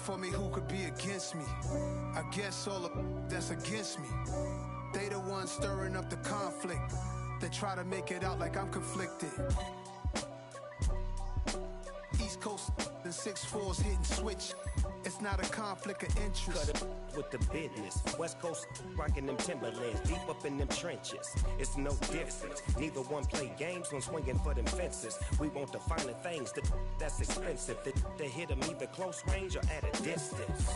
for me, who could be against me? I guess all of that's against me. They the ones stirring up the conflict. They try to make it out like I'm conflicted. East Coast and 6'4's hitting switch. It's not a conflict of interest. Cut it with the business. West Coast rocking them Timberlands, deep up in them trenches. It's no difference. Neither one play games, one swinging for them fences. We want the finer things that's expensive. They hit them either close range or at a distance.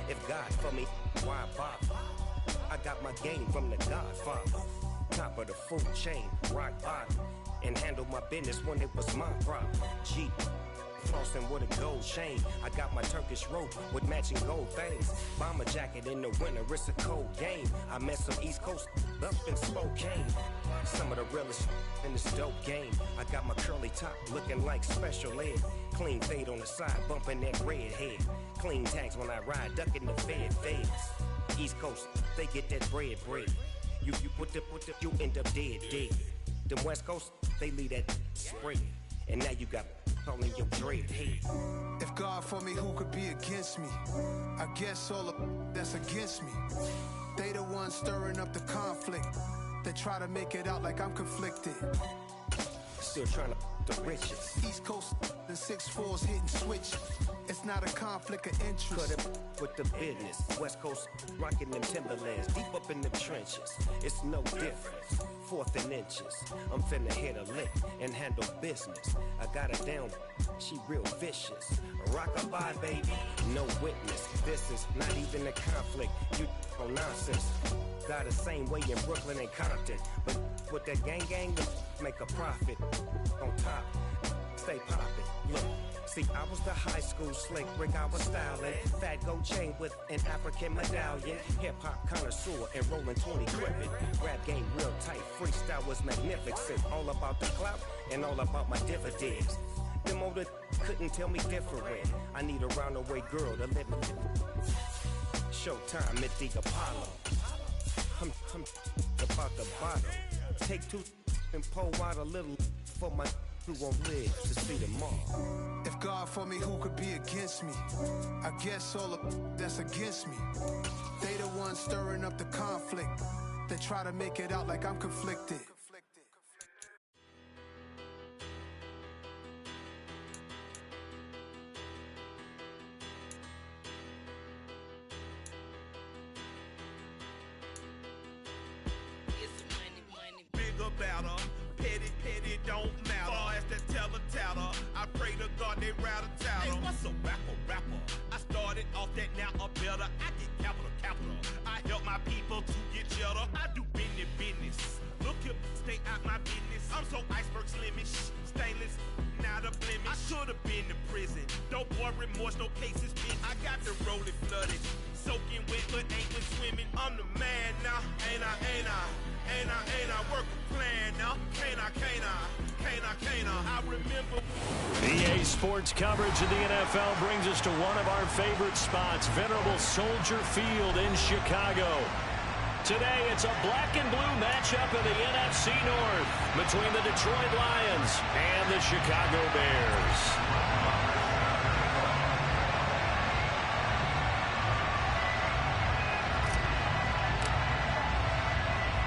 If God for me, why bother? I got my game from the Godfather. Top of the food chain, rock bottom. And handle my business when it was my problem. G. Flossing with a gold chain. I got my Turkish rope with matching gold things. Bomber jacket in the winter, it's a cold game. I met some East Coast up in Spokane. Some of the realest in this dope game. I got my curly top looking like special ed. Clean fade on the side, bumping that red head. Clean tags when I ride, ducking the feds. East Coast, they get that bread. You put the, you end up dead. Them West Coast, they leave that spread. And now you got all in your dread head. If God for me, who could be against me? I guess all of that's against me. They the ones stirring up the conflict. They try to make it out like I'm conflicted. Still trying to the riches. East Coast and 6'4's hitting switch. It's not a conflict of interest. Cut it with the business. West Coast rocking them Timberlands, deep up in the trenches. It's no difference. 4th and inches. I'm finna hit a lick and handle business. I got her down, she real vicious. Rockabye, baby, no witness. This is not even a conflict. You on nonsense. Got the same way in Brooklyn and Compton. But with that gang, make a profit. On top, stay poppin'. Look. See, I was the high school slick Rick, I was styling. Fat gold chain with an African medallion. Hip-hop connoisseur and rolling 20 gripping. Rap game real tight, freestyle was magnificent. All about the clout and all about my dividends. Them older couldn't tell me different. I need a roundaway girl to live with. Showtime at the Apollo. I'm about the bottle. Take 2 and pour out a little for my who won't live to see tomorrow. If God for me, who could be against me? I guess all of that's against me. They the ones stirring up the conflict. They try to make it out like I'm conflicted. Bigger, better. Petty don't matter. Far as the teller, I pray to God they rattle tattle. Hey, what's a rapper? I started off that, now I'm better. I get capital. I help my people to get cheddar. I do business. Look here, stay out my business. I'm so iceberg slimish, stainless, not a blemish. I should have been to prison. No boy remorse, no cases been. I got the rolling flooded, soaking wet, but ain't with swimming. I'm the man now, ain't I? Work a plan now, can't I? I remember. EA Sports coverage of the NFL brings us to one of our favorite spots, venerable Soldier Field in Chicago. Today, it's a black and blue matchup in the NFC North between the Detroit Lions and the Chicago Bears.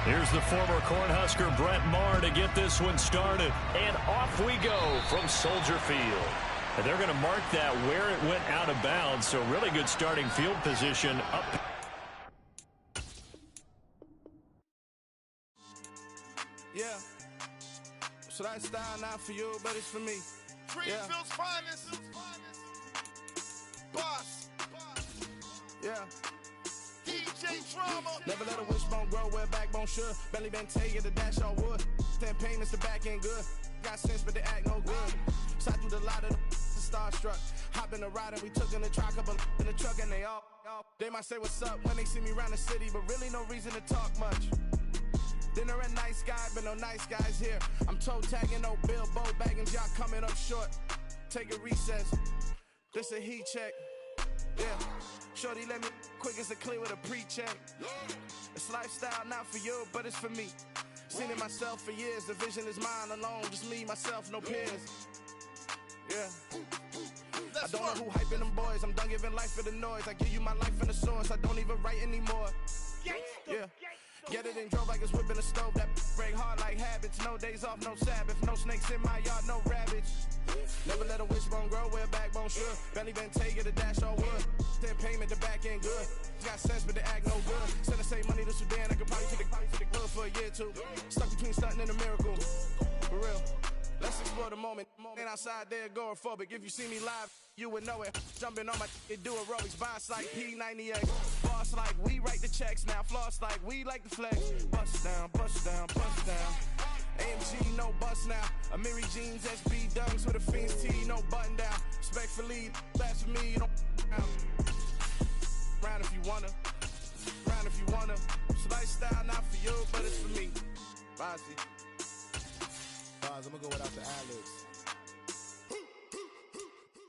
Here's the former Cornhusker Brett Maher to get this one started. And off we go from Soldier Field. And they're going to mark that where it went out of bounds. So really good starting field position up. Yeah. So that style not for you, but it's for me. Greenfield's finest. Boss. Yeah. DJ Drama. Never let a wishbone grow where backbone should. Belly been taking the dash on wood. Stand payments, the back end good. Got sense, but they act no good. Side through the lot of the starstruck. Hop in the ride and we took in the truck, couple in the truck and they all. They might say what's up when they see me around the city, but really no reason to talk much. Dinner a nice guy, but no nice guys here. I'm toe tagging, no Bilbo bagging, y'all coming up short. Take a recess. This a heat check. Yeah. Shorty let me quick as a clear with a pre-check. It's lifestyle not for you, but it's for me. Seen it myself for years. The vision is mine alone. Just me, myself, no peers. Yeah. I don't know who hyping them boys. I'm done giving life for the noise. I give you my life in the source. I don't even write anymore. Yeah. Get it and drove like it's whipping a stove. That break hard like habits. No days off, no Sabbath. No snakes in my yard, no rabbits. Never let a wishbone grow where a backbone should. Belly been take the dash all wood. Then payment, the back end good. Got sense, but the act no good. Send the same money to Sudan. I could probably take the hood for a year or two. Stuck between stunting and a miracle. For real. Let's explore the moment. Ain't outside there agoraphobic. If you see me live, you would know it. Jumping on my do aerobics. Boss like P90X. Boss like we write the checks now. Floss like we like the flex. Bust down, bust down, bust down. AMG, no bust now. Amiri jeans, SB dunks with a Fiends T, no button down. Respectfully, that's for me, you don't round if you wanna. Round if you wanna. It's lifestyle, not for you, but it's for me. Bossy. I'm gonna go without the ad-libs.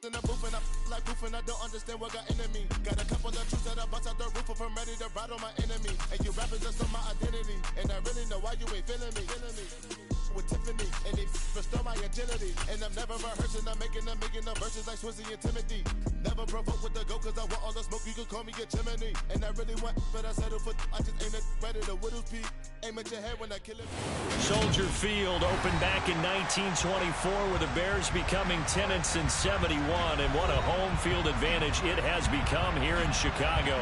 In the booth and I like proof and I don't understand what got into me. Got a couple of truths that I bust out the roof if I'm ready to ride on my enemy. And you rappers just on my identity. And I really know why you ain't feeling me. With Tiffany and they restore my agility. And I'm never rehearsing, I'm making no verses like Swizzy and Timothy. Never provoke with the go cause I want all the smoke, you can call me a chimney. And I really want, but I settle for I just aim it ready to Whittles Peak. Aim at your head when I kill it. Soldier Field opened back in 1924 with the Bears becoming tenants in 71, and what a home field advantage it has become here in Chicago.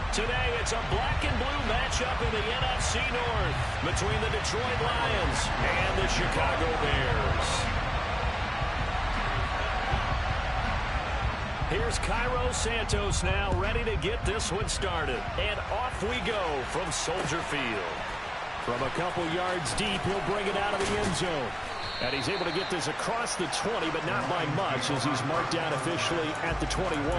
Today, it's a black and blue matchup in the NFC North between the Detroit Lions and the Chicago Bears. Here's Cairo Santos now, ready to get this one started. And off we go from Soldier Field. From a couple yards deep, he'll bring it out of the end zone. And he's able to get this across the 20, but not by much, as he's marked down officially at the 21.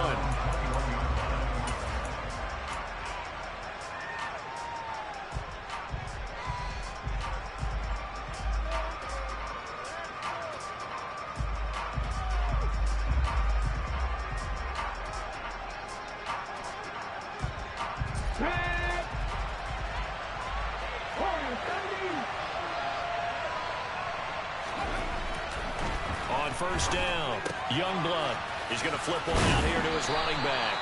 On first down, Youngblood is going to flip one out here to his running back.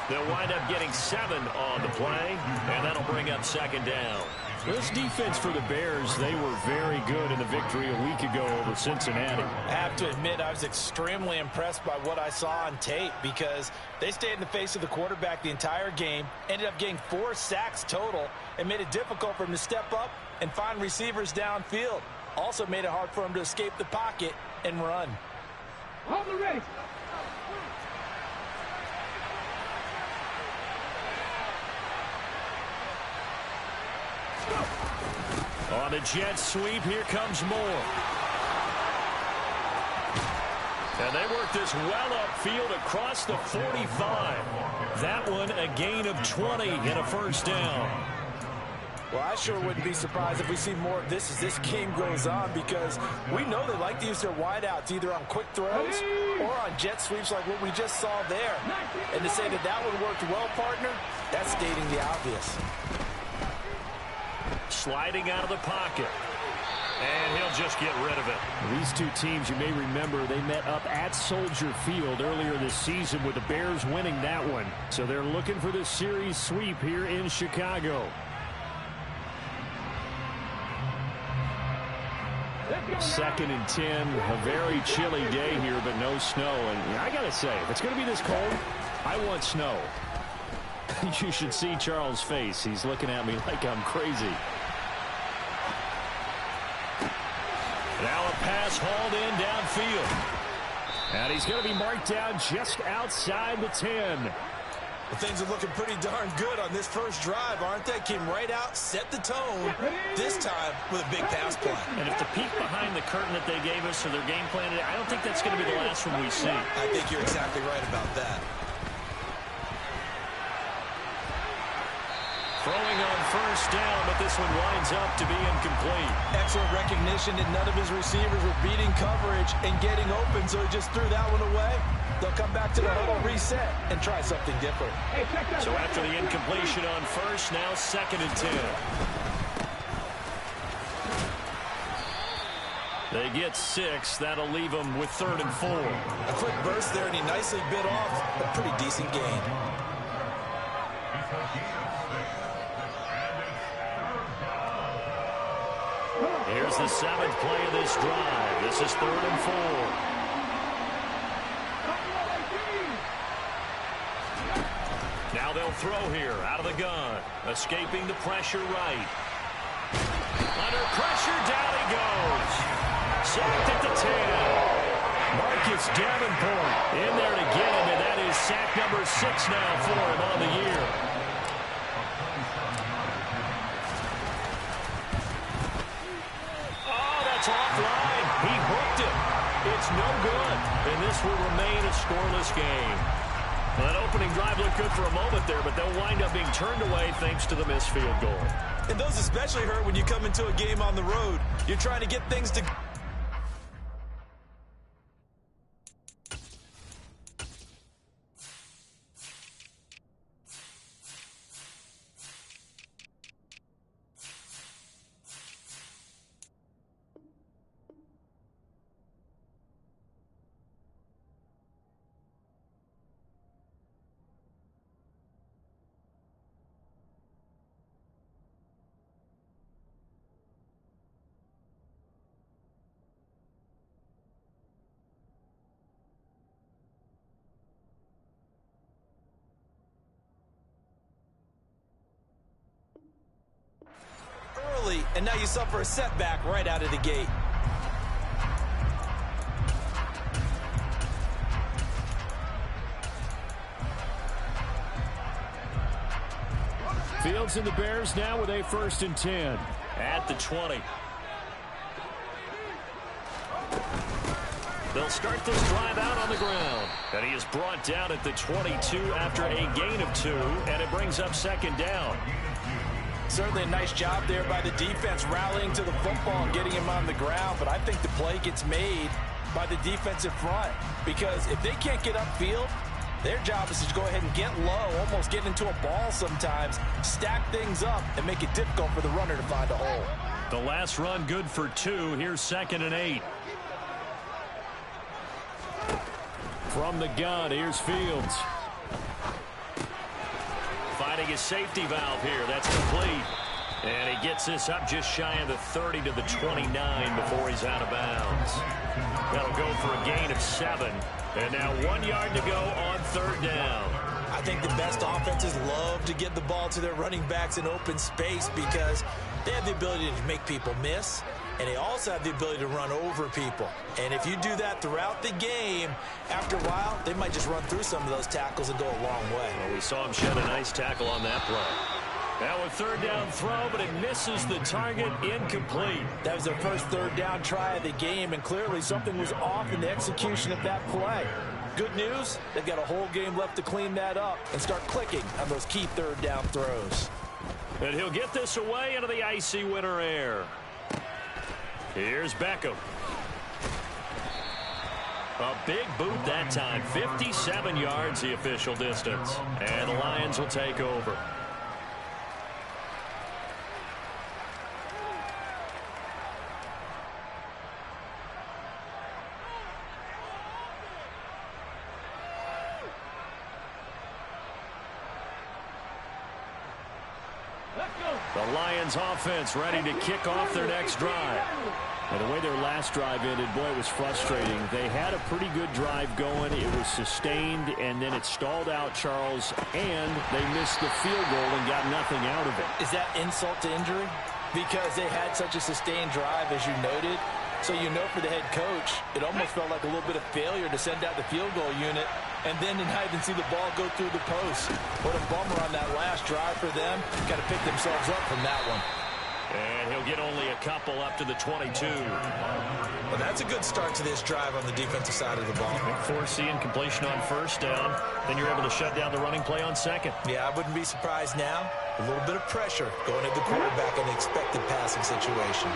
They'll wind up getting 7 on the play, and that'll bring up second down. This defense for the Bears, they were very good in the victory a week ago over Cincinnati. I have to admit, I was extremely impressed by what I saw on tape because they stayed in the face of the quarterback the entire game, ended up getting 4 sacks total, and made it difficult for him to step up and find receivers downfield. Also made it hard for him to escape the pocket and run. On the race. On the jet sweep, here comes Moore. And they work this well upfield across the 45. That one a gain of 20 and a first down. Well, I sure wouldn't be surprised if we see more of this as this game goes on because we know they like to use their wideouts either on quick throws or on jet sweeps like what we just saw there. And to say that that one worked well, partner, that's stating the obvious. Sliding out of the pocket. And he'll just get rid of it. These two teams, you may remember, they met up at Soldier Field earlier this season with the Bears winning that one. So they're looking for this series sweep here in Chicago. Second and 10, a very chilly day here, but no snow. And I got to say, if it's going to be this cold, I want snow. You should see Charles' face. He's looking at me like I'm crazy. Now a pass hauled in downfield. And he's going to be marked down just outside the 10. Well, things are looking pretty darn good on this first drive, aren't they? Came right out, set the tone, this time with a big pass play. And if the peek behind the curtain that they gave us or their game plan, I don't think that's going to be the last one we see. I think you're exactly right about that. Throwing on first down, but this one winds up to be incomplete. Excellent recognition that none of his receivers were beating coverage and getting open, so he just threw that one away. They'll come back to the huddle, reset, and try something different. So after the incompletion on first, now second and 10. They get 6. That'll leave them with 3rd and 4. A quick burst there, and he nicely bit off a pretty decent gain. Here's the 7th play of this drive. This is 3rd and 4. Now they'll throw here out of the gun. Escaping the pressure right. Under pressure, down he goes. Sacked at the 10. Marcus Davenport in there to get him, and that is sack number 6 now for him on the year. Oh, that's offline. He hooked it. It's no good, and this will remain a scoreless game. Well, that opening drive looked good for a moment there, but they'll wind up being turned away thanks to the missed field goal. And those especially hurt when you come into a game on the road. You're trying to get things to... And now you suffer a setback right out of the gate. Fields and the Bears now with a 1st and 10 at the 20. They'll start this drive out on the ground. And he is brought down at the 22 after a gain of 2, and it brings up 2nd down. Certainly a nice job there by the defense rallying to the football and getting him on the ground, but I think the play gets made by the defensive front because if they can't get upfield, their job is to go ahead and get low, almost get into a ball sometimes, stack things up, and make it difficult for the runner to find a hole. The last run good for 2. Here's 2nd and 8. From the gun, here's Fields. Finding his safety valve here. That's complete. And he gets this up just shy of the 30 to the 29 before he's out of bounds. That'll go for a gain of 7. And now 1 yard to go on 3rd down. I think the best offenses love to get the ball to their running backs in open space because they have the ability to make people miss, and they also have the ability to run over people. And if you do that throughout the game, after a while, they might just run through some of those tackles and go a long way. Well, we saw him shed a nice tackle on that play. Now a 3rd down throw, but it misses the target, incomplete. That was their first 3rd down try of the game, and clearly something was off in the execution of that play. Good news, they've got a whole game left to clean that up and start clicking on those key 3rd down throws. And he'll get this away into the icy winter air. Here's Beckham. A big boot that time. 57 yards the official distance. And the Lions will take over. The Lions offense ready to kick off their next drive. And the way their last drive ended, boy, it was frustrating. They had a pretty good drive going. It was sustained, and then it stalled out, Charles, and they missed the field goal and got nothing out of it. Is that insult to injury? Because they had such a sustained drive, as you noted. So you know for the head coach, it almost felt like a little bit of failure to send out the field goal unit and then to not even see the ball go through the post. What a bummer on that last drive for them. Got to pick themselves up from that one. And he'll get only a couple up to the 22. Well, that's a good start to this drive on the defensive side of the ball. Foreseeing completion on 1st down. Then you're able to shut down the running play on 2nd. Yeah, I wouldn't be surprised now. A little bit of pressure going at the quarterback in the expected passing situation.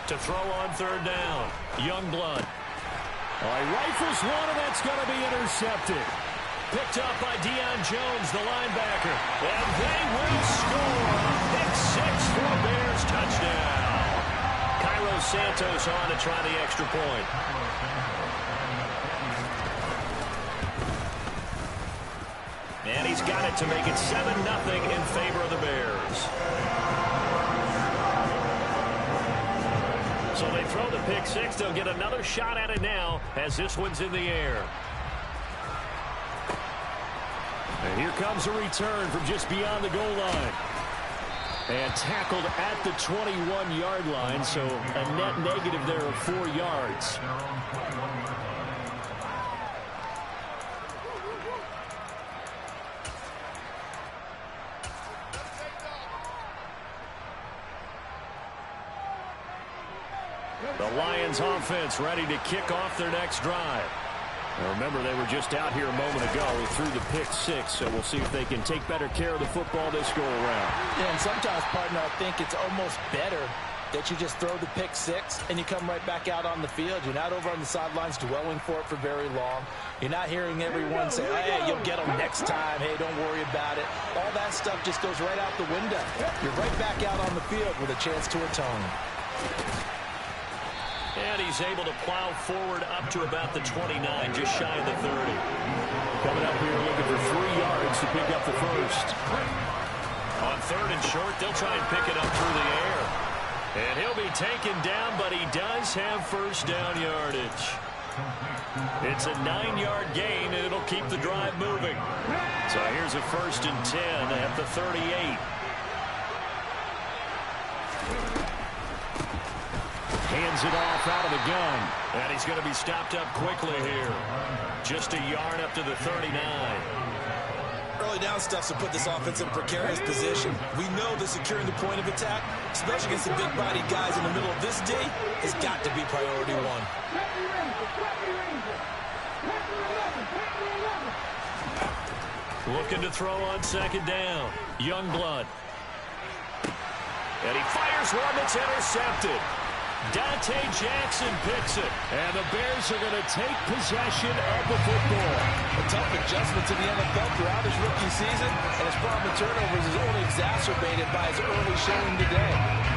To throw on 3rd down, Youngblood. Oh, he rifles one, and that's going to be intercepted. Picked up by Deion Jones, the linebacker. And they will score a pick six for a Bears touchdown. Cairo Santos on to try the extra point. And he's got it to make it 7-0 in favor of the Bears. So they throw the pick six. They'll get another shot at it now as this one's in the air. And here comes a return from just beyond the goal line. And tackled at the 21-yard line, so a net negative there of 4 yards. The Lions offense ready to kick off their next drive. Now remember, they were just out here a moment ago through the pick six, so we'll see if they can take better care of the football this go around. Yeah, and sometimes, partner, I think it's almost better that you just throw the pick six and you come right back out on the field. You're not over on the sidelines dwelling for it for very long. You're not hearing everyone say, hey, you'll get them next time. Hey, don't worry about it. All that stuff just goes right out the window. You're right back out on the field with a chance to atone. And he's able to plow forward up to about the 29, just shy of the 30. Coming up here looking for 3 yards to pick up the first. On third and short, they'll try and pick it up through the air. And he'll be taken down, but he does have first down yardage. It's a 9-yard gain, and it'll keep the drive moving. So here's a 1st and 10 at the 38. Hands it off out of the gun. And he's going to be stopped up quickly here. Just a yard up to the 39. Early down stuff to put this offense in a precarious position. We know that securing the point of attack, especially against the big-bodied guys in the middle of this D, has got to be priority one. Looking to throw on 2nd down. Youngblood. And he fires one that's intercepted. Dante Jackson picks it. And the Bears are going to take possession of the football. A tough adjustment to the NFL throughout his rookie season, and his problem with turnovers is only exacerbated by his early showing today.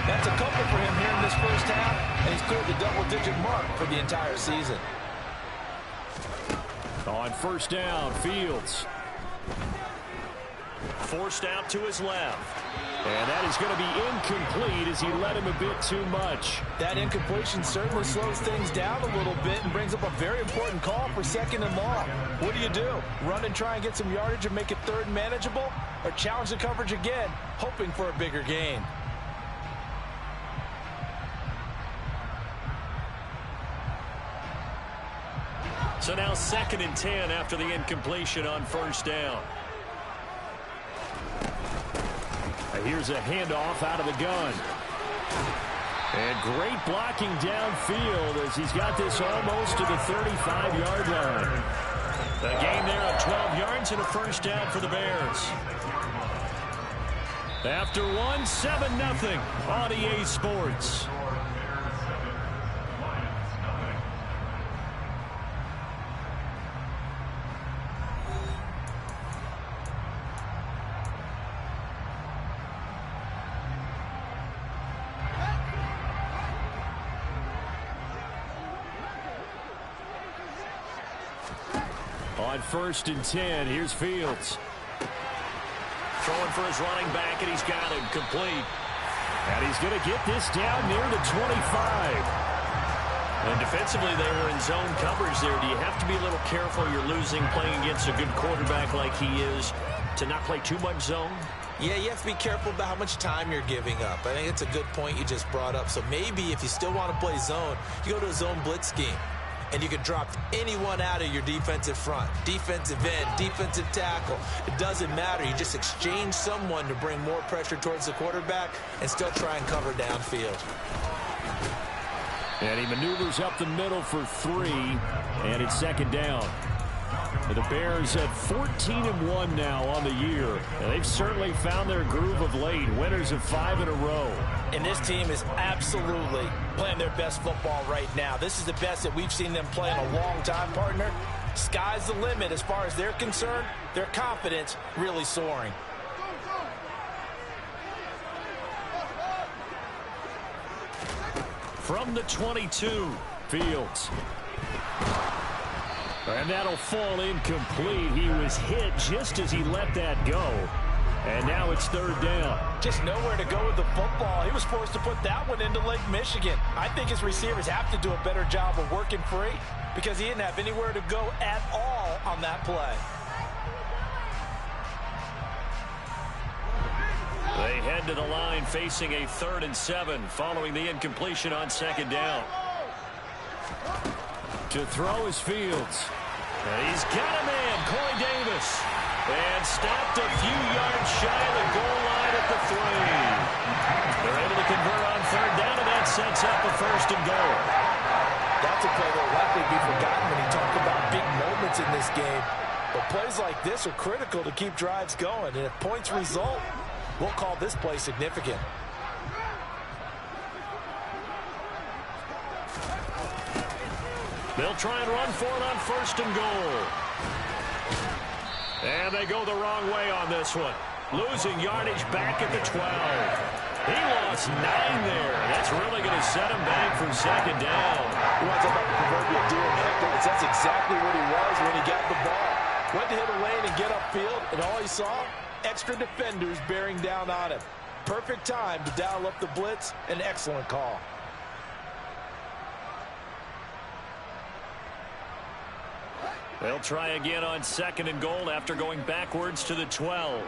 That's a comfort for him here in this first half, and he's cleared the double-digit mark for the entire season. On 1st down, Fields. Forced out to his left. And that is going to be incomplete as he led him a bit too much. That incompletion certainly slows things down a little bit and brings up a very important call for 2nd and long. What do? Run and try and get some yardage and make it 3rd and manageable? Or challenge the coverage again, hoping for a bigger gain? So now 2nd and 10 after the incompletion on 1st down. Here's a handoff out of the gun. And great blocking downfield as he's got this almost to the 35-yard line. A gain there of 12 yards and a 1st down for the Bears. After one, 7-0 on EA Sports. On 1st and 10, here's Fields. Throwing for his running back, and he's got him complete. And he's going to get this down near the 25. And defensively, they were in zone coverage there. Do you have to be a little careful? You're losing playing against a good quarterback like he is to not play too much zone? Yeah, you have to be careful about how much time you're giving up. I think it's a good point you just brought up. So maybe if you still want to play zone, you go to a zone blitz scheme. And you can drop anyone out of your defensive front, defensive end, defensive tackle. It doesn't matter. You just exchange someone to bring more pressure towards the quarterback and still try and cover downfield. And he maneuvers up the middle for 3, and it's 2nd down. And the Bears at 14-1 now on the year. And they've certainly found their groove of late. Winners of 5 in a row. And this team is absolutely playing their best football right now. This is the best that we've seen them play in a long time, partner. Sky's the limit as far as they're concerned. Their confidence really soaring. From the 22, Fields. And that'll fall incomplete. He was hit just as he let that go. And now it's 3rd down. Just nowhere to go with the football. He was forced to put that one into Lake Michigan. I think his receivers have to do a better job of working free because he didn't have anywhere to go at all on that play. They head to the line facing a 3rd and 7 following the incompletion on 2nd down. To throw is Fields. And he's got a man, Corey Davis. And stopped a few yards shy of the goal line at the 3. They're able to convert on 3rd down, and that sets up a 1st and goal. That's a play that will likely be forgotten when you talk about big moments in this game. But plays like this are critical to keep drives going. And if points result, we'll call this play significant. They'll try and run for it on 1st and goal. And they go the wrong way on this one. Losing yardage back at the 12. He lost 9 there. That's really going to set him back for 2nd down. You want to talk about the proverbial deer in headlights? That's exactly what he was when he got the ball. Went to hit a lane and get upfield, and all he saw, extra defenders bearing down on him. Perfect time to dial up the blitz. An excellent call. They'll try again on 2nd and goal after going backwards to the 12.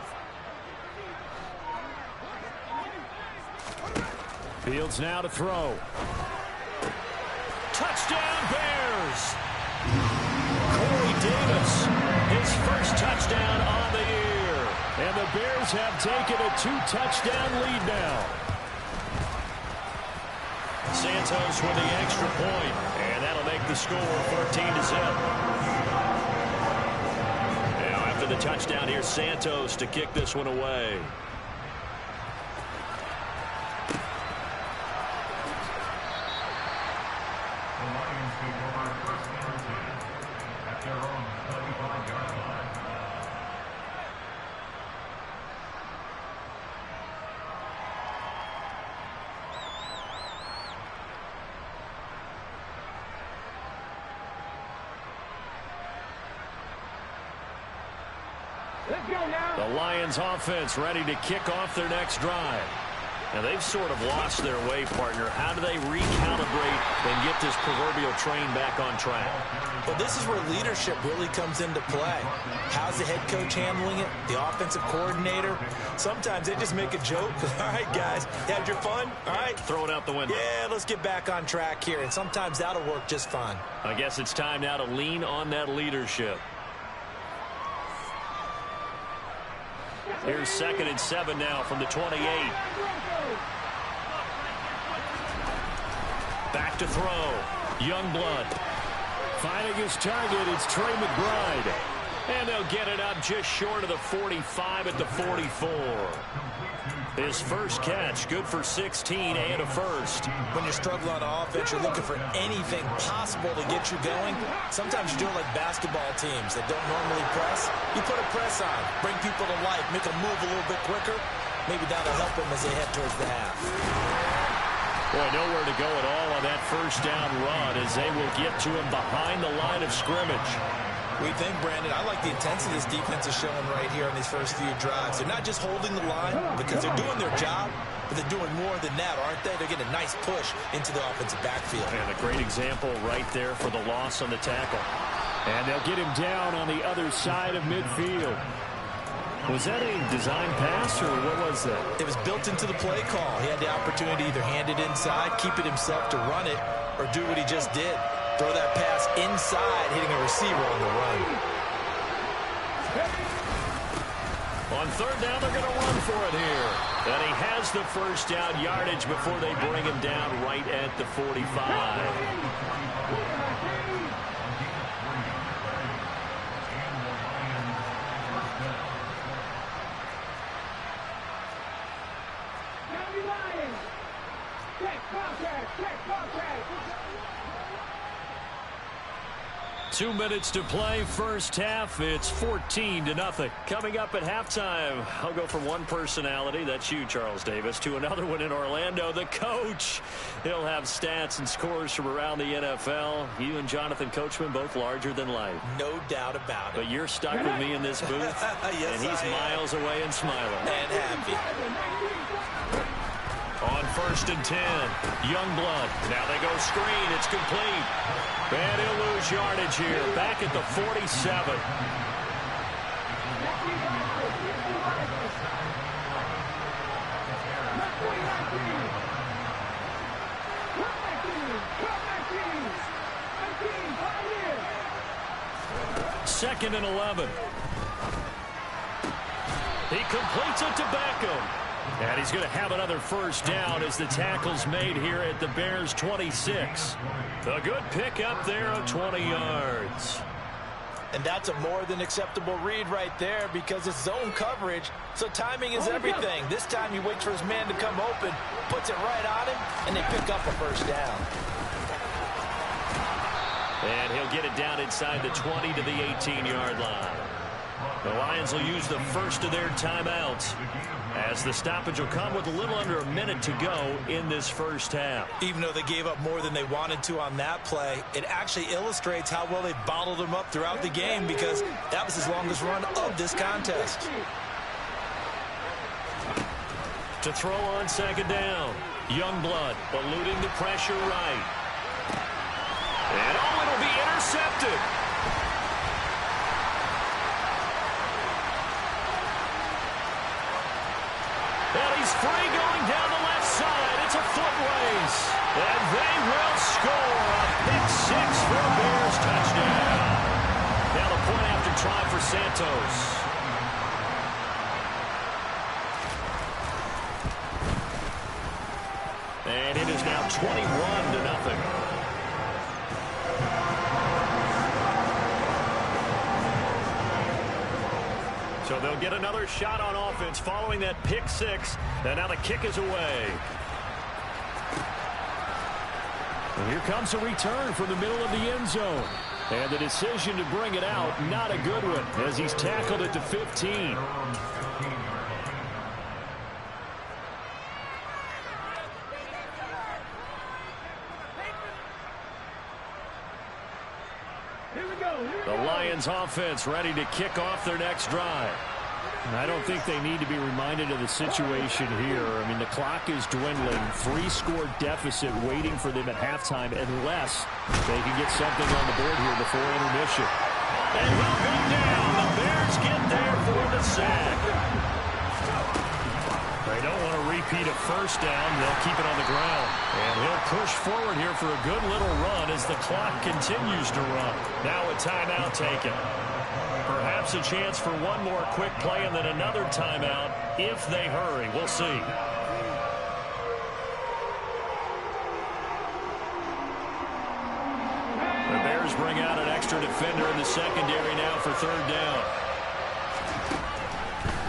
Fields now to throw. Touchdown Bears! Corey Davis, his first touchdown on the year. And the Bears have taken a 2-touchdown lead now. Santos with the extra point, and that'll make the score 14-0. Now after the touchdown, here's Santos to kick this one away. The Lions offense ready to kick off their next drive. Now they've sort of lost their way, partner. How do they recalibrate and get this proverbial train back on track? Well, this is where leadership really comes into play. How's the head coach handling it? The offensive coordinator? Sometimes they just make a joke. All right, guys, you had your fun? All right. Throw it out the window. Yeah, let's get back on track here. And sometimes that'll work just fine. I guess it's time now to lean on that leadership. Here's 2nd and 7 now from the 28. Back to throw. Youngblood. Finding his target, it's Trey McBride. And they'll get it up just short of the 45 at the 44. His first catch, good for 16 and a first. When you're struggling on offense, you're looking for anything possible to get you going. Sometimes you do it like basketball teams that don't normally press. You put a press on, bring people to life, make them move a little bit quicker. Maybe that'll help them as they head towards the half. Boy, nowhere to go at all on that first down run as they will get to him behind the line of scrimmage. We think, Brandon, I like the intensity this defense is showing right here on these first few drives. They're not just holding the line because they're doing their job, but they're doing more than that, aren't they? They're getting a nice push into the offensive backfield. And a great example right there for the loss on the tackle. And they'll get him down on the other side of midfield. Was that a design pass, or what was that? It was built into the play call. He had the opportunity to either hand it inside, keep it himself to run it, or do what he just did. Throw that pass inside, hitting a receiver on the run. On 3rd down, they're going to run for it here. And he has the first down yardage before they bring him down right at the 45. 2 minutes to play, first half. It's 14-0. Coming up at halftime, I'll go from one personality, that's you, Charles Davis, to another one in Orlando, the coach. He'll have stats and scores from around the NFL. You and Jonathan Coachman both larger than life. No doubt about it. But you're stuck with me in this booth, yes, and he's miles away and smiling. And happy. On 1st and 10, Youngblood. Now they go screen. It's complete. And he'll lose yardage here. Back at the 47. Second and 11. He completes it to Beckham. And he's going to have another first down as the tackle's made here at the Bears' 26. A good pick up there of 20 yards. And that's a more than acceptable read right there because it's zone coverage, so timing is everything. This time he waits for his man to come open, puts it right on him, and they pick up a first down. And he'll get it down inside the 20 to the 18-yard line. The Lions will use the first of their timeouts as the stoppage will come with a little under a minute to go in this first half. Even though they gave up more than they wanted to on that play, it actually illustrates how well they bottled them up throughout the game because that was his longest run of this contest. To throw on second down, Youngblood eluding the pressure right. And it'll be intercepted. And he's free going down the left side. It's a foot race. And they will score a pick six for a Bears touchdown. Now the point after try for Santos. And it is now 21-0. So they'll get another shot on offense following that pick six. And now the kick is away. And here comes a return from the middle of the end zone. And the decision to bring it out, not a good one, as he's tackled at the 15. The Lions offense ready to kick off their next drive. And I don't think they need to be reminded of the situation here. I mean, the clock is dwindling. 3-score deficit waiting for them at halftime unless they can get something on the board here before intermission. And we'll go down. The Bears get there for the sack. They don't want to repeat a first down. They'll keep it on the ground. And he'll push forward here for a good little run as the clock continues to run. Now a timeout taken. Perhaps a chance for one more quick play and then another timeout if they hurry. We'll see. The Bears bring out an extra defender in the secondary now for third down.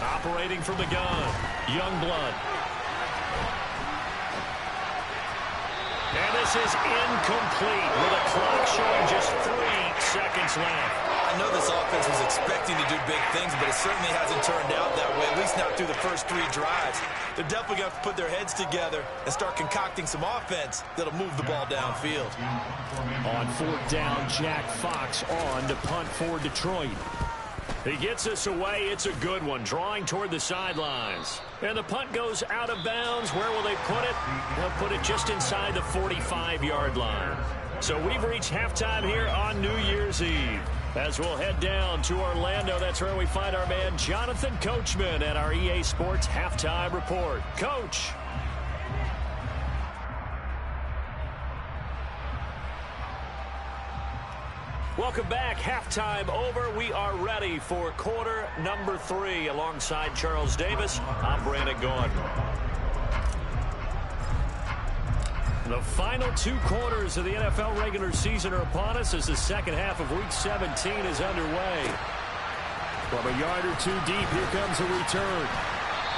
Operating from the gun, Youngblood. And this is incomplete with a clock showing just 3 seconds left. I know this offense was expecting to do big things, but it certainly hasn't turned out that way, at least not through the first 3 drives. They're definitely going to have to put their heads together and start concocting some offense that'll move the ball downfield. On fourth down, Jack Fox on to punt for Detroit. He gets us away. It's a good one, drawing toward the sidelines. And the punt goes out of bounds. Where will they put it? They'll put it just inside the 45-yard line. So we've reached halftime here on New Year's Eve. As we'll head down to Orlando, that's where we find our man Jonathan Coachman at our EA Sports Halftime Report. Coach. Welcome back. Halftime over. We are ready for quarter number 3. Alongside Charles Davis, I'm Brandon Gaudin. The final 2 quarters of the NFL regular season are upon us as the second half of Week 17 is underway. From a yard or 2 deep, here comes a return.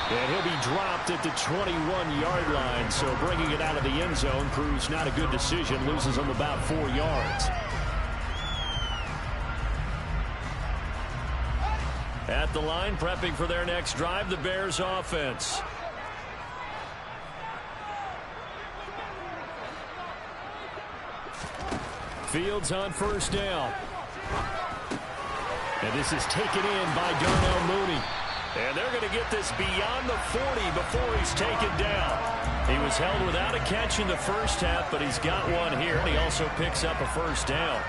And he'll be dropped at the 21-yard line, so bringing it out of the end zone proves not a good decision, loses him about 4 yards. At the line, prepping for their next drive, the Bears offense. Fields on first down. And this is taken in by Darnell Mooney. And they're going to get this beyond the 40 before he's taken down. He was held without a catch in the first half, but he's got one here, and he also picks up a first down.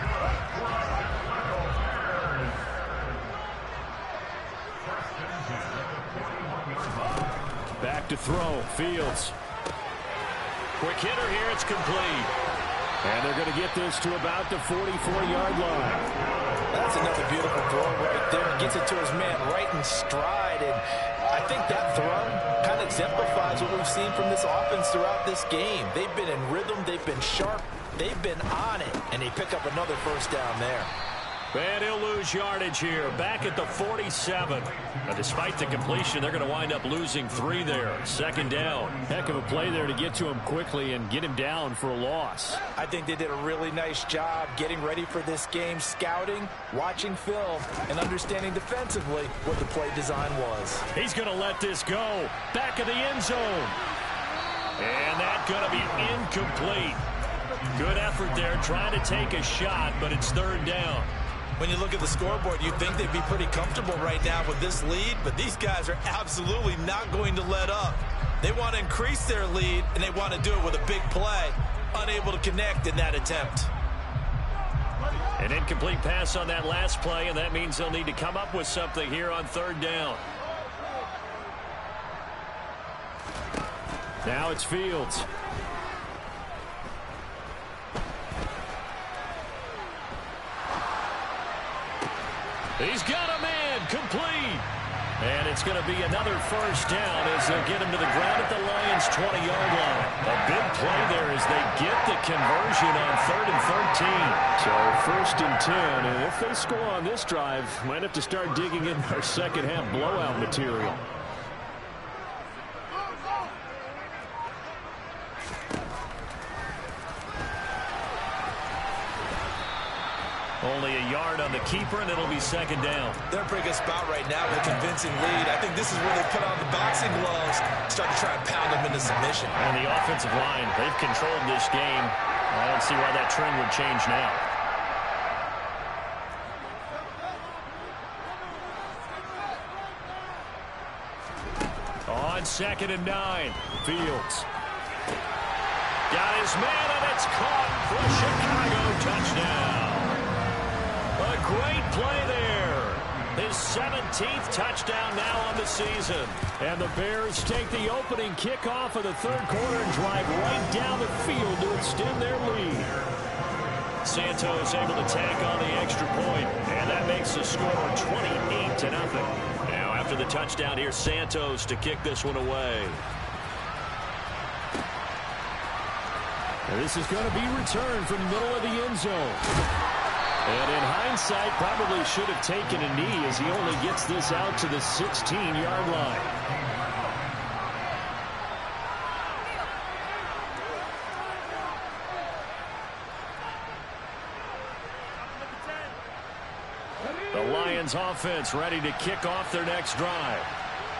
Back to throw. Fields. Quick hitter here. It's complete. And they're going to get this to about the 44-yard line. That's another beautiful throw right there. Gets it to his man right in stride. And I think that throw kind of exemplifies what we've seen from this offense throughout this game. They've been in rhythm. They've been sharp. They've been on it. And they pick up another first down there. And he'll lose yardage here. Back at the 47. Now, despite the completion, they're going to wind up losing 3 there. Second down. Heck of a play there to get to him quickly and get him down for a loss. I think they did a really nice job getting ready for this game, scouting, watching film, and understanding defensively what the play design was. He's going to let this go. Back of the end zone. And that's going to be incomplete. Good effort there, trying to take a shot, but it's third down. When you look at the scoreboard, you'd think they'd be pretty comfortable right now with this lead, but these guys are absolutely not going to let up. They want to increase their lead, and they want to do it with a big play. Unable to connect in that attempt. An incomplete pass on that last play, and that means they'll need to come up with something here on third down. Now it's Fields. He's got a man, complete. And it's going to be another first down as they'll get him to the ground at the Lions' 20-yard line. A big play there as they get the conversion on 3rd and 13. So 1st and 10, and if they score on this drive, might have to start digging in our second half blowout material. Only a yard on the keeper, and it'll be second down. They're in a pretty good spot right now with a convincing lead. I think this is where they put on the boxing gloves, start to try and pound them into submission. And the offensive line, they've controlled this game. I don't see why that trend would change now. On 2nd and 9, Fields. Got his man, and it's caught for a Chicago touchdown. A great play there. His 17th touchdown now on the season. And the Bears take the opening kickoff of the 3rd quarter and drive right down the field to extend their lead. Santos able to tack on the extra point, and that makes the score 28-0. Now after the touchdown, here's Santos to kick this one away. And this is going to be returned from the middle of the end zone. And in hindsight, probably should have taken a knee as he only gets this out to the 16-yard line. The Lions offense ready to kick off their next drive.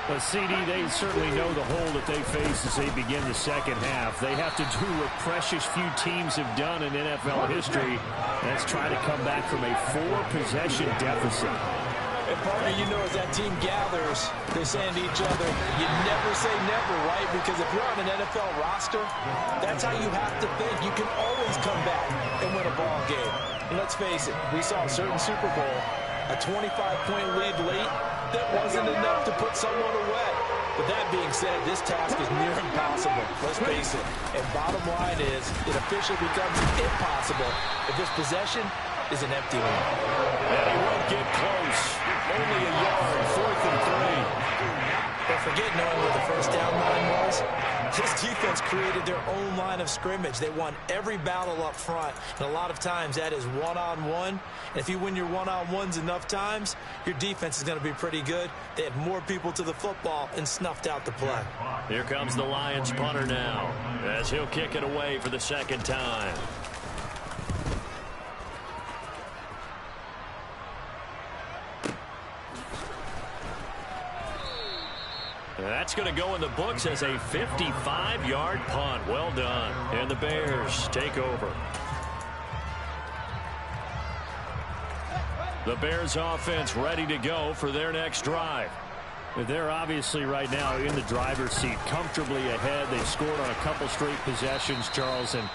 But CD, they certainly know the hole that they face as they begin the second half. They have to do what precious few teams have done in NFL history. That's try to come back from a 4-possession deficit. And partner, you know, as that team gathers, they're saying to each other, you never say never, right? Because if you're on an NFL roster, that's how you have to think. You can always come back and win a ball game. And let's face it, we saw a certain Super Bowl, a 25-point lead late. That wasn't enough to put someone away. But that being said, this task is near impossible. Let's face it. And bottom line is, it officially becomes impossible if this possession is an empty one. And he won't get close. Only a yard, 4th and 3. But forget knowing where the first down line was. This defense created their own line of scrimmage. They won every battle up front. And a lot of times that is one-on-one. And if you win your one-on-ones enough times, your defense is going to be pretty good. They had more people to the football and snuffed out the play. Here comes the Lions punter now as he'll kick it away for the second time. That's going to go in the books as a 55-yard punt. Well done. And the Bears take over. The Bears offense ready to go for their next drive. They're obviously right now in the driver's seat, comfortably ahead. They've scored on a couple straight possessions, Charles. And,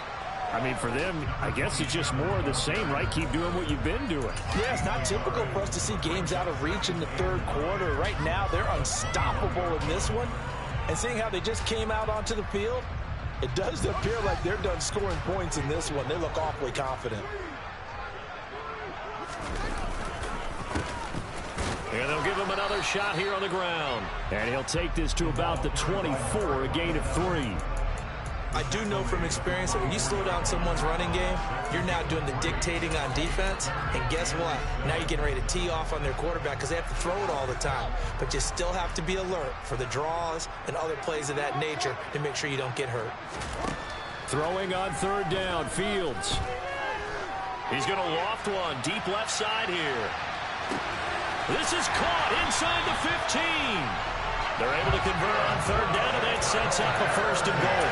I mean, for them, I guess it's just more of the same, right? Keep doing what you've been doing. Yeah, it's not typical for us to see games out of reach in the third quarter. Right now, they're unstoppable in this one. And seeing how they just came out onto the field, it does appear like they're done scoring points in this one. They look awfully confident. And they'll give him another shot here on the ground. And he'll take this to about the 24, a gain of 3. I do know from experience that when you slow down someone's running game, you're now doing the dictating on defense. And guess what? Now you're getting ready to tee off on their quarterback because they have to throw it all the time. But you still have to be alert for the draws and other plays of that nature to make sure you don't get hurt. Throwing on third down, Fields. He's going to loft one deep left side here. This is caught inside the 15. They're able to convert on third down, and that sets up a first and goal.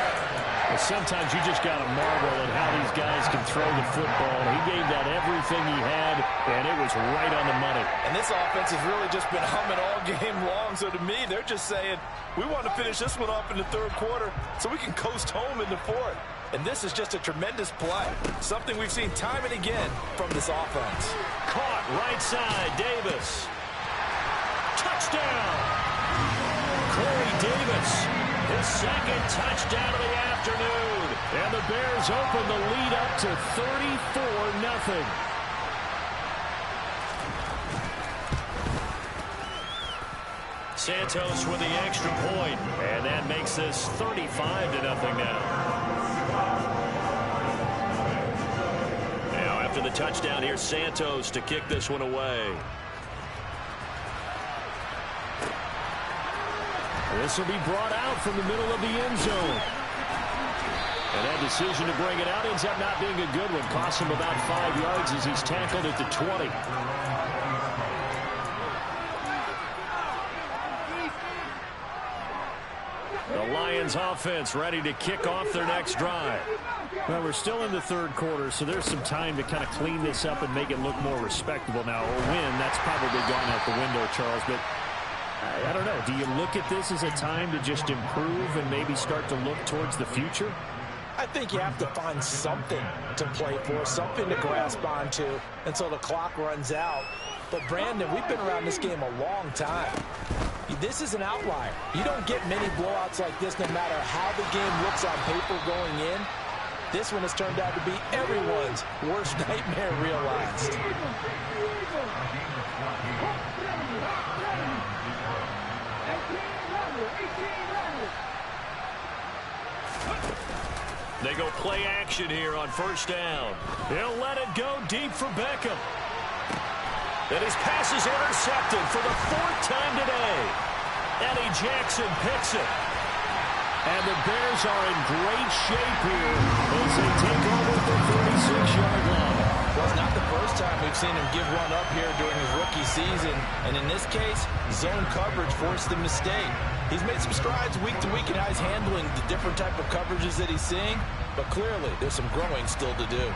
Well, sometimes you just got to marvel at how these guys can throw the football. He gave that everything he had, and it was right on the money. And this offense has really just been humming all game long. So to me, they're just saying, we want to finish this one off in the third quarter so we can coast home in the fourth. And this is just a tremendous play. Something we've seen time and again from this offense. Caught right side, Davis. Touchdown! Corey Davis, his second touchdown of the afternoon. And the Bears open the lead up to 34-0. Santos with the extra point, and that makes this 35-0 now. Now after the touchdown, here's Santos to kick this one away. This will be brought out from the middle of the end zone. And that decision to bring it out ends up not being a good one. Costs him about 5 yards as he's tackled at the 20. The Lions offense ready to kick off their next drive. Well, we're still in the third quarter, so there's some time to kind of clean this up and make it look more respectable. Now, a win, that's probably gone out the window, Charles, but I don't know. Do you look at this as a time to just improve and maybe start to look towards the future? I think you have to find something to play for, something to grasp onto until the clock runs out. But, Brandon, we've been around this game a long time. This is an outlier. You don't get many blowouts like this no matter how the game looks on paper going in. This one has turned out to be everyone's worst nightmare realized. They go play action here on first down. He'll let it go deep for Beckham. And his pass is intercepted for the 4th time today. Eddie Jackson picks it. And the Bears are in great shape here as they take over the 36-yard line. Well, it's not the first time we've seen him give one up here during his rookie season. And in this case, zone coverage forced the mistake. He's made some strides week to week in how he's handling the different type of coverages that he's seeing. But clearly, there's some growing still to do.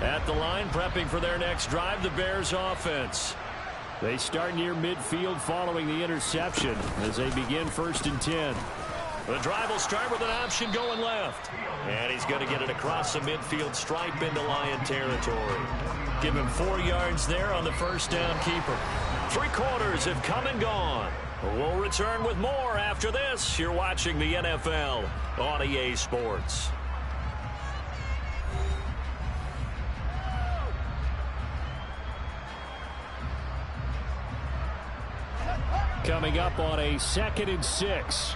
At the line, prepping for their next drive, the Bears offense. They start near midfield following the interception as they begin 1st and 10. The drive will start with an option going left. And he's going to get it across the midfield stripe into Lion territory. Give him 4 yards there on the first down keeper. 3 quarters have come and gone. We'll return with more after this. You're watching the NFL on EA Sports. Coming up on a 2nd and 6.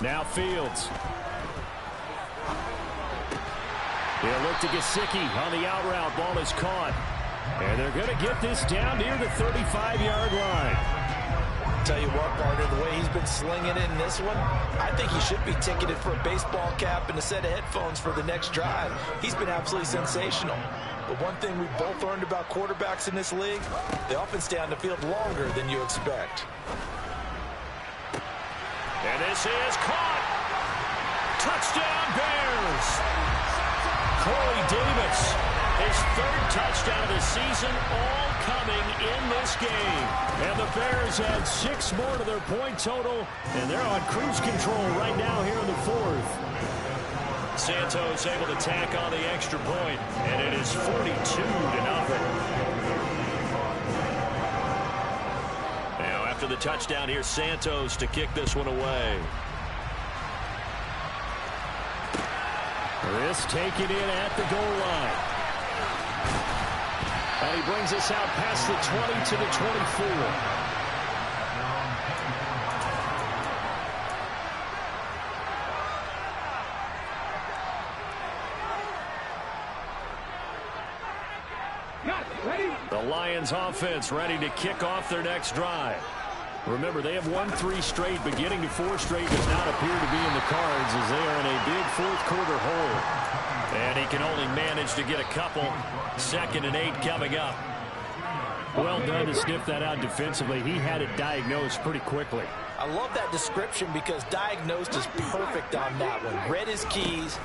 Now Fields. He'll look to Gesicki on the out route. Ball is caught. And they're going to get this down near the 35-yard line. Tell you what, partner, the way he's been slinging it in this one, I think he should be ticketed for a baseball cap and a set of headphones for the next drive. He's been absolutely sensational. But one thing we've both learned about quarterbacks in this league, they often stay on the field longer than you expect. And this is caught. Touchdown, Bears. Corey Davis, his third touchdown of the season, all coming in this game. And the Bears add 6 more to their point total, and they're on cruise control right now here in the fourth. Santos able to tack on the extra point, and it is 42-0. Now after the touchdown, here's Santos to kick this one away. This taken in at the goal line. And he brings us out past the 20 to the 24. The Lions offense ready to kick off their next drive. Remember, they have won 3 straight, but getting to 4 straight does not appear to be in the cards as they are in a big fourth-quarter hole. And he can only manage to get a couple. 2nd and 8 coming up. Well done to sniff that out defensively. He had it diagnosed pretty quickly. I love that description because diagnosed is perfect on that one. Read his keys,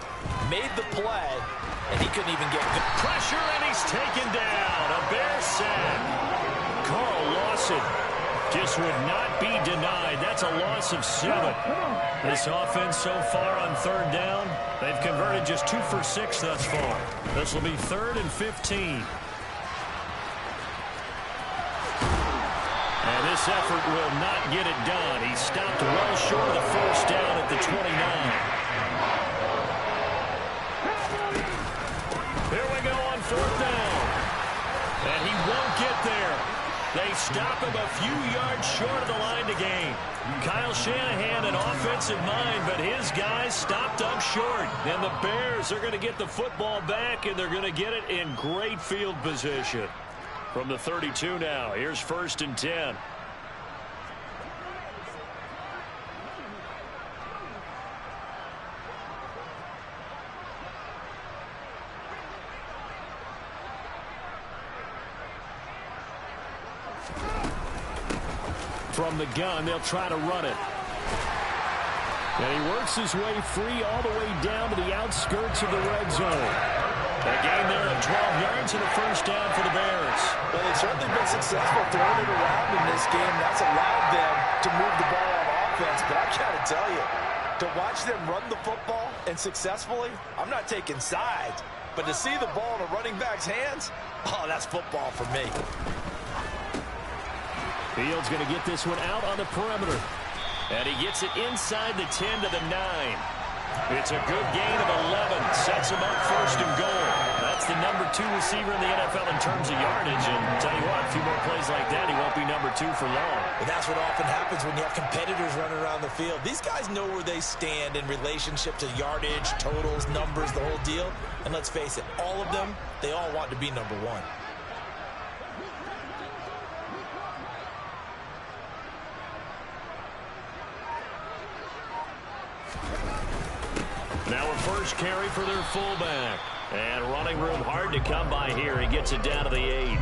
made the play, and he couldn't even get good. Pressure, and he's taken down. A Bear sack. Carl Lawson just would not be denied. That's a loss of 7. This offense so far on 3rd down, they've converted just 2 for 6 thus far. This will be 3rd and 15. And this effort will not get it done. He stopped well short of the first down at the 29. Here we go on 4th down. And he won't get there. They stop him a few yards short of the line to gain. Kyle Shanahan, an offensive mind, but his guys stopped up short. And the Bears are going to get the football back, and they're going to get it in great field position. From the 32 now, here's 1st and 10. From the gun, they'll try to run it. And he works his way free all the way down to the outskirts of the red zone. A gain there of 12 yards and a first down for the Bears. Well, they've certainly been successful throwing it around in this game. That's allowed them to move the ball on offense. But I got to tell you, to watch them run the football and successfully, I'm not taking sides. But to see the ball in a running back's hands, oh, that's football for me. Fields going to get this one out on the perimeter. And he gets it inside the 10 to the 9. It's a good gain of 11. Sets him up 1st and goal. That's the number 2 receiver in the NFL in terms of yardage. And tell you what, a few more plays like that, he won't be number 2 for long. But that's what often happens when you have competitors running around the field. These guys know where they stand in relationship to yardage, totals, numbers, the whole deal. And let's face it, all of them, they all want to be number 1. Now a first carry for their fullback. And running room hard to come by here. He gets it down to the 8.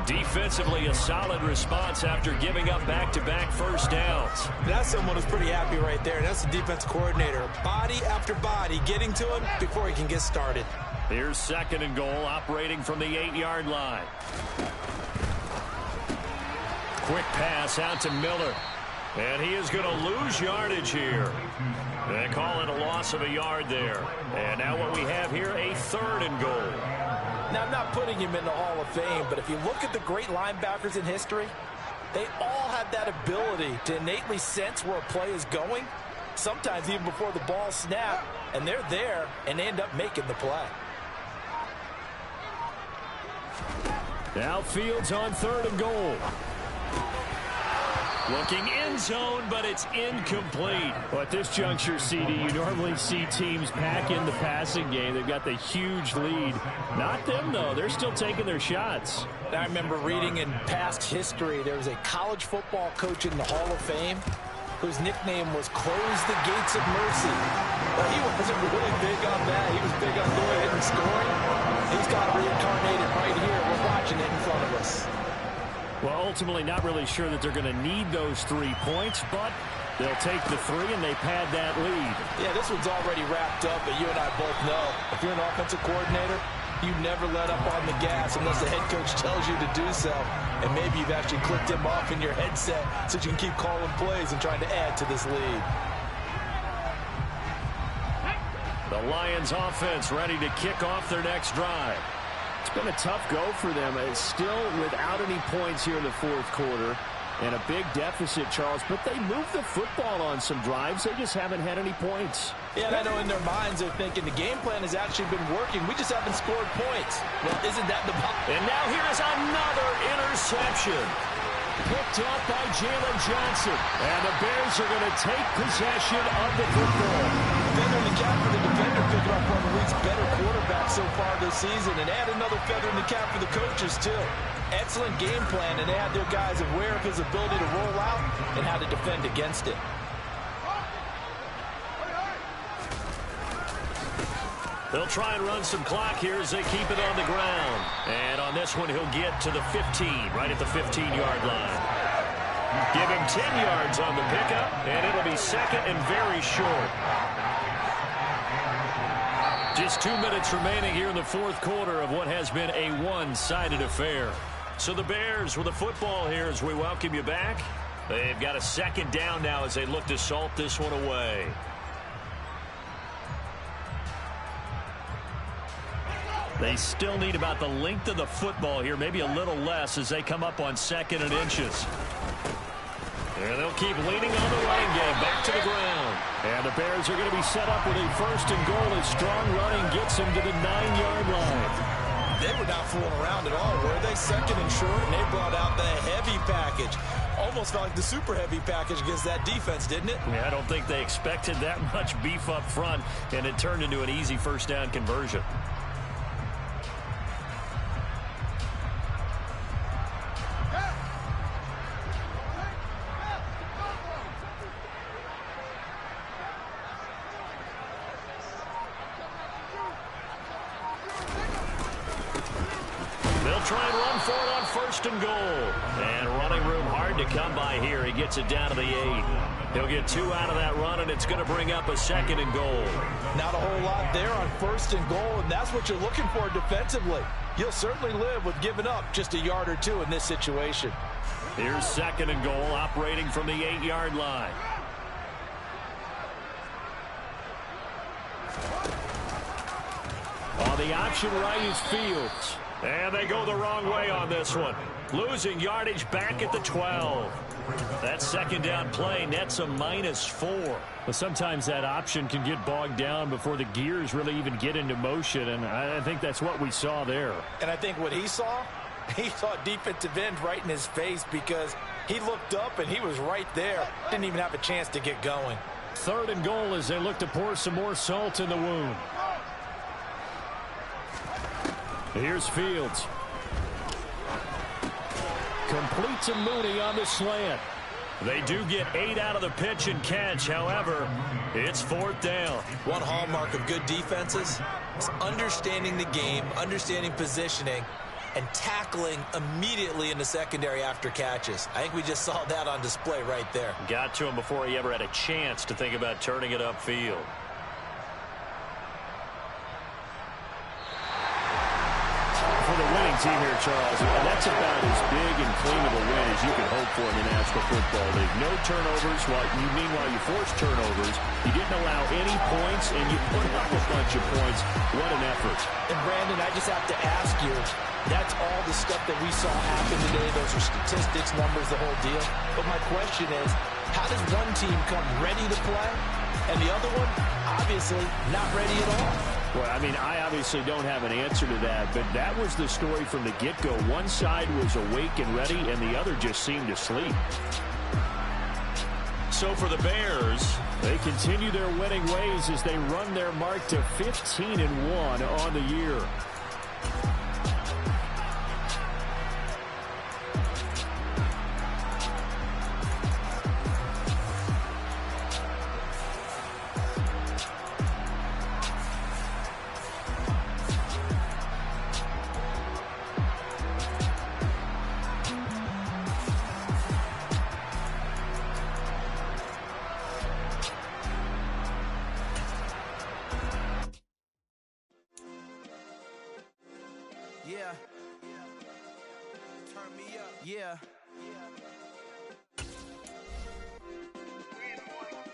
Defensively, a solid response after giving up back-to-back first downs. That's someone who's pretty happy right there. That's the defense coordinator. Body after body getting to him before he can get started. Here's 2nd and goal, operating from the 8-yard line. Quick pass out to Miller. And he is going to lose yardage here. They call it a loss of a yard there. And now what we have here, a 3rd and goal. Now, I'm not putting him in the Hall of Fame, but if you look at the great linebackers in history, they all have that ability to innately sense where a play is going, sometimes even before the ball snaps, and they're there and end up making the play. Now Fields on 3rd and goal. Looking end zone, but it's incomplete. Well, at this juncture, CD, you normally see teams pack in the passing game. They've got the huge lead. Not them, though. They're still taking their shots. I remember reading in past history, there was a college football coach in the Hall of Fame whose nickname was Close the Gates of Mercy. But he wasn't really big on that. He was big on going ahead and scoring. He's got it reincarnated right here. We're watching it in front of us. Well, ultimately not really sure that they're going to need those 3 points, but they'll take the 3 and they pad that lead. Yeah, this one's already wrapped up, but you and I both know if you're an offensive coordinator, you never let up on the gas unless the head coach tells you to do so. And maybe you've actually clicked him off in your headset so you can keep calling plays and trying to add to this lead. The Lions offense ready to kick off their next drive. It's been a tough go for them. It's still without any points here in the fourth quarter and a big deficit, Charles. But they moved the football on some drives. They just haven't had any points. Yeah, and I know in their minds they're thinking the game plan has actually been working. We just haven't scored points. Well, isn't that the... And now here's another interception. Picked up by Jalen Johnson. And the Bears are going to take possession of the football. Feather in the cap for the defender, picking up one of the league's better quarterbacks so far this season. And add another feather in the cap for the coaches, too. Excellent game plan, and they had their guys aware of his ability to roll out and how to defend against it. They'll try and run some clock here as they keep it on the ground. And on this one, he'll get to the 15, right at the 15-yard line. Give him 10 yards on the pickup, and it'll be second and very short. Just 2 minutes remaining here in the fourth quarter of what has been a one-sided affair. So the Bears with the football here as we welcome you back. They've got a second down now as they look to salt this one away. They still need about the length of the football here, maybe a little less as they come up on second and inches. And they'll keep leaning on the running game back to the ground. And the Bears are going to be set up with a first and goal as strong running gets them to the 9-yard line. They were not fooling around at all, were they? Second and short, and they brought out the heavy package. Almost felt like the super heavy package against that defense, didn't it? Yeah, I don't think they expected that much beef up front, and it turned into an easy first down conversion. Try and run for it on first and goal. And running room hard to come by here. He gets it down to the 8. He'll get 2 out of that run, and it's going to bring up a second and goal. Not a whole lot there on first and goal, and that's what you're looking for defensively. You'll certainly live with giving up just a yard or 2 in this situation. Here's second and goal, operating from the 8-yard line. On the option right is Fields. And they go the wrong way on this one. Losing yardage back at the 12. That second down play nets a -4. But sometimes that option can get bogged down before the gears really even get into motion, and I think that's what we saw there. And I think what he saw defensive end right in his face because he looked up and he was right there. Didn't even have a chance to get going. Third and goal as they look to pour some more salt in the wound. Here's Fields. Complete to Mooney on the slant. They do get 8 out of the pitch and catch. However, it's fourth down. One hallmark of good defenses is understanding the game, understanding positioning, and tackling immediately in the secondary after catches. I think we just saw that on display right there. Got to him before he ever had a chance to think about turning it upfield. For the winning team here, Charles, that's about as big and clean of a win as you can hope for in the National Football League. No turnovers. Meanwhile, you forced turnovers. You didn't allow any points, and you put up a bunch of points. What an effort. And, Brandon, I just have to ask you, that's all the stuff that we saw happen today. Those are statistics, numbers, the whole deal. But my question is, how does one team come ready to play, and the other one, obviously, not ready at all? Well, I mean, I obviously don't have an answer to that, but that was the story from the get-go. One side was awake and ready, and the other just seemed to sleep. so for the Bears. They continue their winning ways as they run their mark to 15-1 on the year. Yeah. Turn me up. Yeah.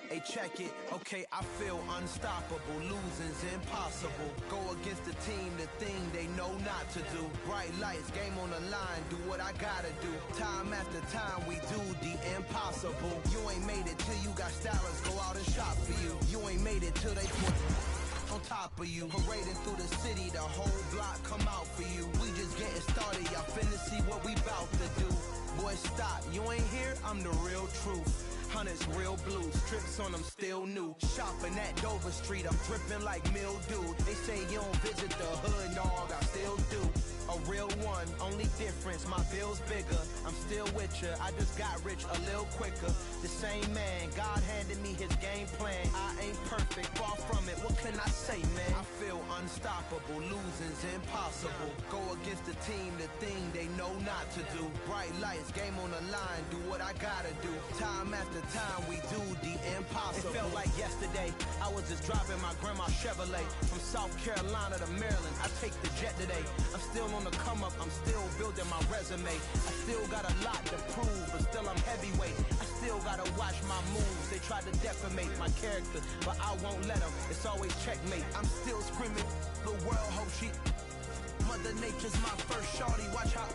Hey, check it. Okay, I feel unstoppable. Losing's impossible. Go against the team, the thing they know not to do. Bright lights, game on the line. Do what I gotta do. Time after time, we do the impossible. You ain't made it till you got stylists go out and shop for you. You ain't made it till they put on top of you. Parading through the city, the whole block come out for you. We just getting started, y'all finna see what we bout to do. Boy, stop, you ain't here, I'm the real truth. Hunters, real blues, strips on them still new. Shopping at Dover Street, I'm dripping like mildew. They say you don't visit the hood, dog, I still do. A real one, only difference, my bill's bigger. I'm still with ya, I just got rich a little quicker. The same man, God handed me his game plan. I ain't perfect, far from it, what can I say, man? I feel unstoppable, losing's impossible. Go against the team, the thing they know not to do. Bright lights, game on the line, do what I gotta do. Time after time, we do the impossible. It felt like yesterday, I was just driving my grandma's Chevrolet. From South Carolina to Maryland, I take the jet today. I'm still on the come up, I'm still building my resume. I still got a lot to prove, but still I'm heavyweight. I still gotta watch my moves. They try to defamate my character, but I won't let them. It's always checkmate. I'm still screaming, the world hope she. Mother Nature's my first shorty. Watch how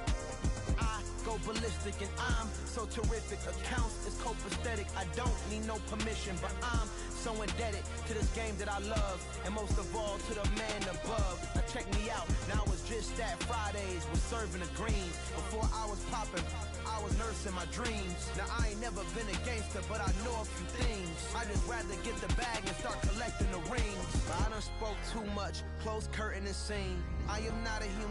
I go ballistic, and I'm so terrific. Accounts is copacetic. I don't need no permission, but I'm so indebted to this game that I love, and most of all to the man above. Now check me out, now it's just that Fridays was serving the greens. Before I was popping, I was nursing my dreams. Now I ain't never been a gangster, but I know a few things. I just rather get the bag and start collecting the rings. But I done spoke too much, close curtain and scene. I am not a human